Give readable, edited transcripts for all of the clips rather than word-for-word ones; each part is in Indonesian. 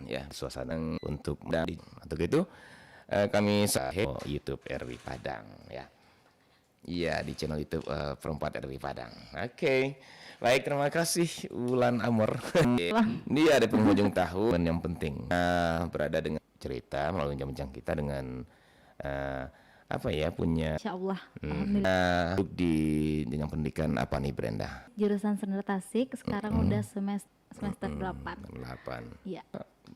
ya suasana untuk itu kami YouTube RW Padang ya. Iya di channel YouTube Perempat RW Padang. Oke. Baik, terima kasih Wulan Amor. Ini ada penghujung tahun yang penting. Berada dengan cerita melalui bincang kita dengan apa ya punya Insya Allah. Alhamdulillah. di jenjang pendidikan apa nih Brenda? Jurusan Seni Tasik sekarang udah semester 8. Iya.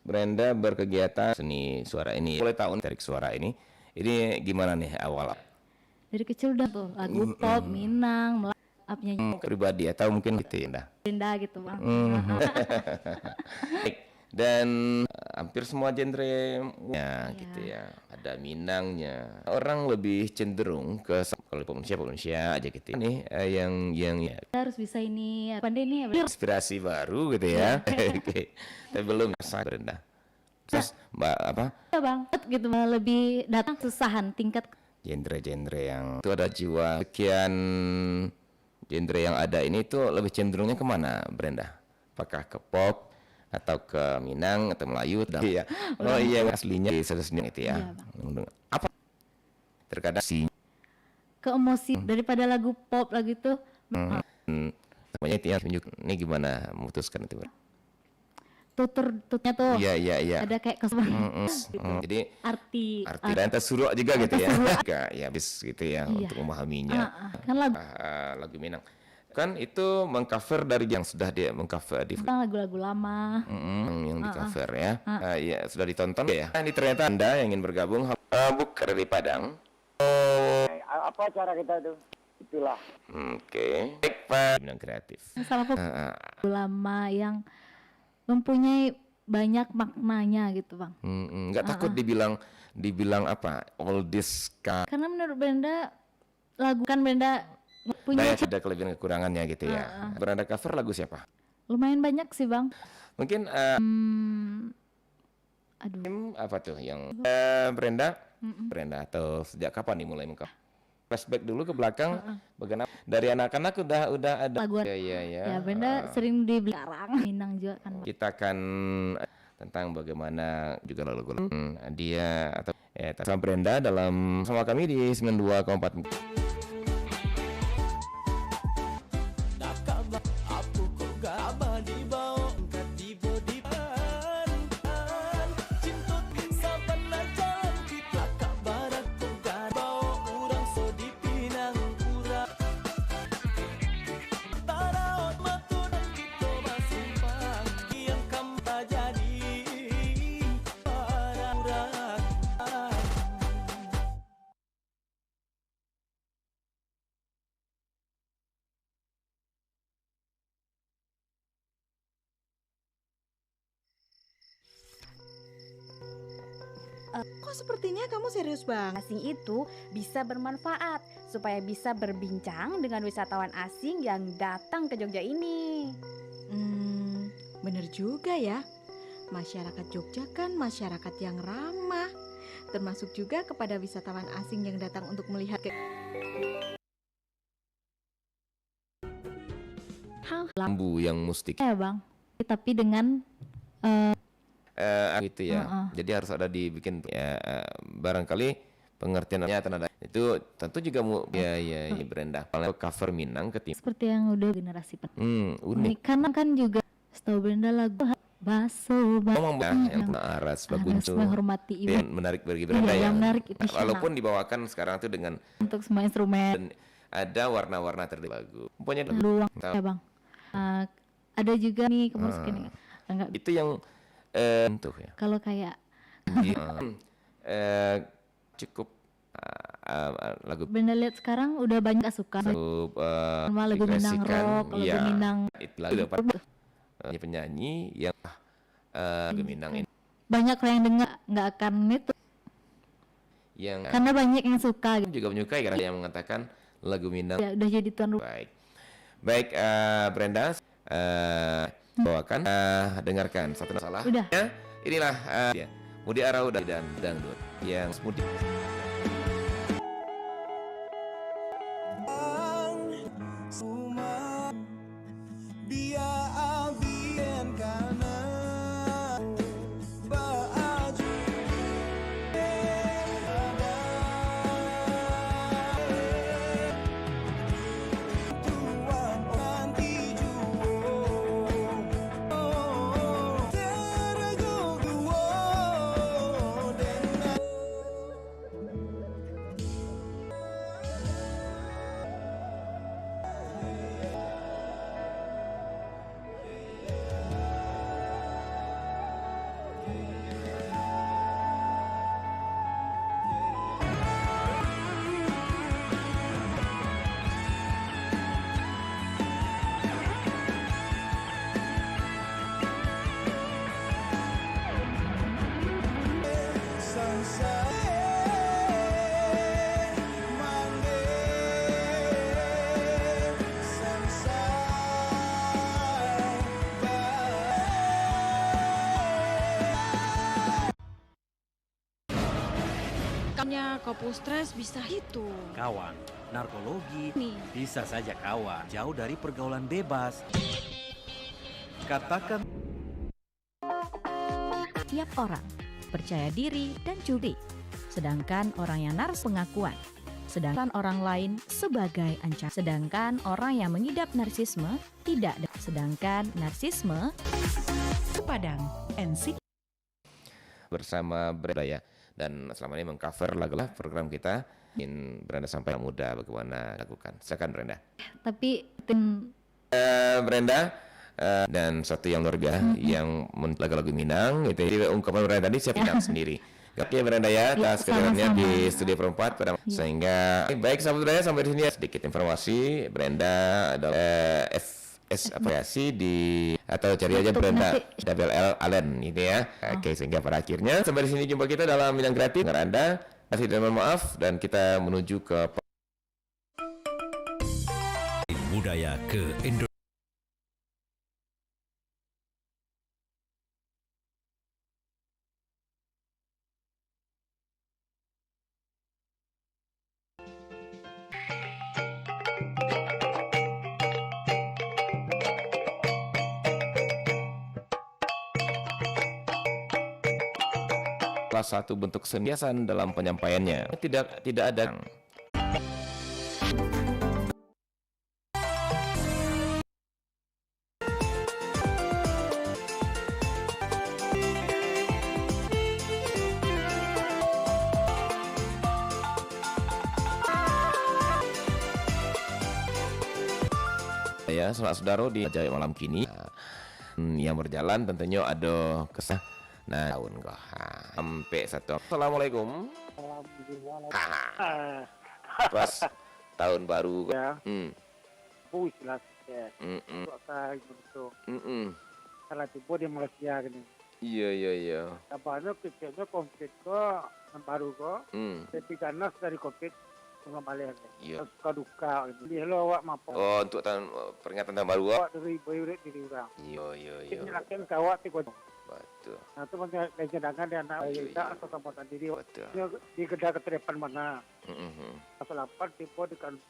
Brenda berkegiatan seni suara ini. Boleh tahu tarik suara ini gimana nih awal? Dari kecil udah tuh lagu pop, Minang, upnya pribadi atau mungkin gitu ya? Brenda gitu Bang. Dan hampir semua genre ya gitu ya. Ada Minangnya. Orang lebih cenderung ke kalau Indonesia aja gitu. Ini yang ya. Kita harus bisa ini pandai ini ya. Inspirasi baru gitu ya. Oke. Tapi belum Brenda. Terus Mbak apa? Ya Bang, gitu lebih datang susahan tingkat genre-genre yang itu ada jiwa sekian genre yang ada ini tuh lebih cenderungnya kemana Brenda? Apakah ke pop atau ke Minang atau Melayu? Iya. Oh iya aslinya sendiri itu ya. Iya, apa? Terkadang sih ke emosi daripada lagu pop lagi tuh. Semuanya itu yang tunjuk. Ini gimana memutuskan itu? Tuturnya tuh iya. ada kayak kesemuanya jadi arti dan tersuruh juga gitu ya ya bis gitu ya untuk memahaminya kan lagu Minang kan itu mengcover dari yang sudah dia mengcover di lagu-lagu lama yang di cover ya ya sudah ditonton ya ini ternyata Anda yang ingin bergabung bukan dari Padang apa cara kita tuh itulah oke Pak Minang kreatif salah lagu lama yang mempunyai banyak maknanya gitu Bang. Nggak takut dibilang apa all this karena menurut Brenda lagu kan Brenda punya ada kelebihan kekurangannya gitu ya. Brenda cover lagu siapa? Lumayan banyak sih Bang. Mungkin apa tuh yang Brenda atau sejak kapan nih mulai flashback dulu ke belakang bagaimana dari anak-anak udah ada lagu ya Brenda sering di belakang Minang juga kan kita akan tentang bagaimana juga lagu dia atau sama Brenda dalam sama kami di 92,4 Kok sepertinya kamu serius banget? Asing itu bisa bermanfaat supaya bisa berbincang dengan wisatawan asing yang datang ke Jogja ini. Bener juga ya. Masyarakat Jogja kan masyarakat yang ramah, termasuk juga kepada wisatawan asing yang datang untuk melihat lambu yang mustik ya Bang. Tapi dengan gitu ya. Jadi harus ada dibikin barangkali pengertiannya tenada itu tentu juga ya Brenda cover Minang seperti yang udah generasi unik karena kan juga setahu Brenda lagu Baso yang aras bagus menghormati ibu menarik bagi Brenda ya menarik itu walaupun dibawakan sekarang tuh dengan untuk semua instrumen dan ada warna-warna tertentu lagu punya luang ya Bang ada juga nih kemasukan itu yang tuh ya kalau kayak cukup lagu Brenda lihat sekarang udah banyak suka sama lagu Minang rock lagu Minang itu lagu penyanyi yang lagu Minang ini banyak yang dengar nggak akan itu yang karena banyak yang suka juga menyukai karena yang mengatakan lagu Minang ya udah jadi tuan rumah baik Brenda bawakan dengarkan satu salah udah ya, inilah Mudi Arau dan dangdut yang Mudi Kamu kau stres bisa itu. Kawan, narkologi Nih. bisa saja kawan, jauh dari pergaulan bebas. Katakan Tiap orang percaya diri dan juri, sedangkan orang yang narsisme pengakuan, sedangkan orang lain sebagai ancaman. Sedangkan orang yang mengidap narsisme tidak, sedangkan narsisme Padang NC bersama Brenda ya, dan selama ini mengcover lagu-lagu program kita. Ingin Brenda sampai muda bagaimana lakukan. Silakan Brenda. Tapi Brenda dan satu yang luar biasa yang lagu-lagu Minang gitu. Jadi ungkapan Brenda tadi siap Minang sendiri. Oke Brenda ya, atas kehadirannya di Studio Perempat pada sehingga baik sahabat Brenda, sampai di sini ya sedikit informasi. Brenda adalah FS aplikasi di atau cari aja Brenda Double L Allen ini ya. Oke, sehingga pada akhirnya sampai di sini jumpa kita dalam Minang Gratis dengan Anda. Kasih dan mohon maaf, dan kita menuju ke budaya ke Indonesia. salah satu bentuk seniasan dalam penyampaiannya. Tidak ada. Ya, saudara di Jaya malam kini yang berjalan tentunya ada kesah. Nah, tahun kok sampai satu. Assalamualaikum. Pas tahun baru. Ya. Mm. Jelas ya. Apa gitu. Salah tiba di Malaysia gini. Iya. Kabarnya kecilnya COVID kok yang baru kok. Tapi ganas dari COVID kembali lagi. Iya. Suka duka. Jadi lo awak mapo. Oh, untuk peringatan tahun baru. Awak dari bayurit di orang. Iya. Ini lakukan kawat tiga. Betul. Nah itu macam cadangan dia anak kita atau sama diri. Betul. Di kedai keteripan mana. Mm-hmm. Pasal 8 tipe di kantor.